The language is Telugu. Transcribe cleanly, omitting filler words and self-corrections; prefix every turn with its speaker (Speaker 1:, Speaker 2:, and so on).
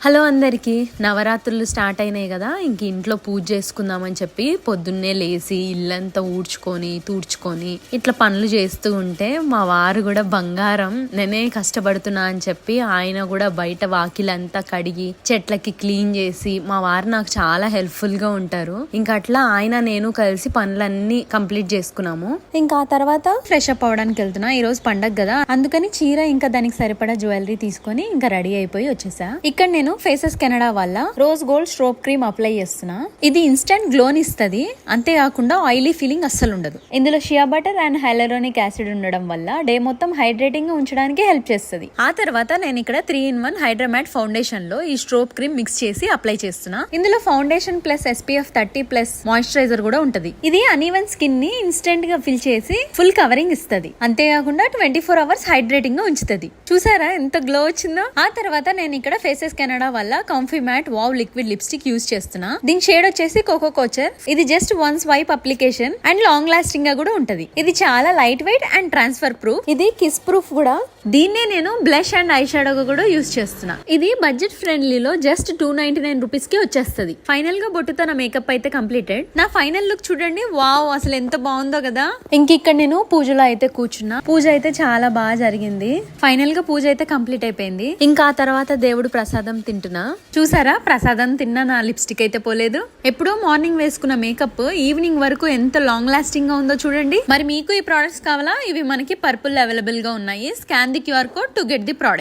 Speaker 1: హలో అందరికీ, నవరాత్రులు స్టార్ట్ అయినాయి కదా. ఇంక ఇంట్లో పూజ చేసుకుందామని చెప్పి పొద్దున్నే లేచి ఇల్లంతా ఊడ్చుకొని తూడ్చుకొని ఇట్లా పనులు చేస్తూ ఉంటే మా వారు కూడా బంగారం నేనే కష్టపడుతున్నా అని చెప్పి ఆయన కూడా బయట వాకిలంతా కడిగి చెట్లకి క్లీన్ చేసి మా వారు నాకు చాలా హెల్ప్ఫుల్ గా ఉంటారు. ఇంకా అట్లా ఆయన నేను కలిసి పనులన్నీ కంప్లీట్ చేసుకున్నాము. ఇంకా ఆ తర్వాత ఫ్రెష్ అప్ అవడానికి వెళ్తున్నా. ఈ రోజు పండగ కదా, అందుకని చీర ఇంకా దానికి సరిపడా జ్యువెలరీ తీసుకొని ఇంకా రెడీ అయిపోయి వచ్చేసా. ఇక్కడ నేను ఫేసెస్ కెనడా వల్ల rose gold strobe cream apply చేస్తున్నా. ఇది ఇన్స్టెంట్ గ్లోని ఇస్తుంది, అంతేకాకుండా ఆయిలీ ఫీలింగ్ అస్సలు ఉండదు. ఇందులో shea butter and hyaluronic acid ఉండడం వల్ల డే మొత్తం హైడ్రేటింగ్ గా ఉంచడానికి హెల్ప్ చేస్తుంది. ఆ తర్వాత నేను ఇక్కడ 3-in-1 హైడ్రా మ్యాట్ ఫౌండేషన్ లో ఈ స్ట్రోబ్ క్రీమ్ మిక్స్ చేసి అప్లై చేస్తున్నా. ఇందులో ఫౌండేషన్ ప్లస్ SPF 30+ మాయిశ్చరైజర్ కూడా ఉంటది. ఇది అన్ఈవెన్ స్కిన్ ని ఇన్స్టెంట్ గా ఫిల్ చేసి ఫుల్ కవరింగ్ ఇస్తుంది, అంతేకాకుండా 24 hours హైడ్రేటింగ్ గా ఉంచుతుంది. చూసారా ఎంత గ్లో వచ్చిందో. ఆ తర్వాత నేను ఇక్కడ ఫేసెస్ కెనడా వల్ల comfy matte wow liquid lipstick use చేస్తున్నా. దీని షేడ్ వచ్చేసి కోకో కోచర్. ఇది just one swipe application and long lasting గా కూడా ఉంటది. ఇది చాలా light weight and transfer proof. ఇది కిస్ ప్రూఫ్ కూడా. దీన్నే నేను బ్లష్ అండ్ ఐ షాడో కూడా యూజ్ చేస్తున్నా. ఇది బడ్జెట్ ఫ్రెండ్లీలో జస్ట్ 299 రూపీస్ కి వచ్చేస్తుంది. ఫైనల్ గా బొట్టుతో నా మేకప్ అయితే కంప్లీటెడ్. నా ఫైనల్ లుక్ చూడండి, వావ్ అసలు ఎంత బాగుందో కదా. ఇంక ఇక్కడ నేను పూజలో అయితే కూర్చున్నా. పూజ అయితే చాలా బాగా జరిగింది. ఫైనల్ గా పూజ అయితే కంప్లీట్ అయిపోయింది. ఇంకా ఆ తర్వాత దేవుడు ప్రసాదం తింటున్నా. చూసారా, ప్రసాదం తిన్నా నా లిప్స్టిక్ అయితే పోలేదు. ఎప్పుడో మార్నింగ్ వేసుకున్న మేకప్ ఈవినింగ్ వరకు ఎంత లాంగ్ లాస్టింగ్ గా ఉందో చూడండి. మరి మీకు ఈ ప్రొడక్ట్స్ కావాలా? ఇవి మనకి పర్పుల్ అవైలబుల్ గా ఉన్నాయి. Scan the QR code to get the product.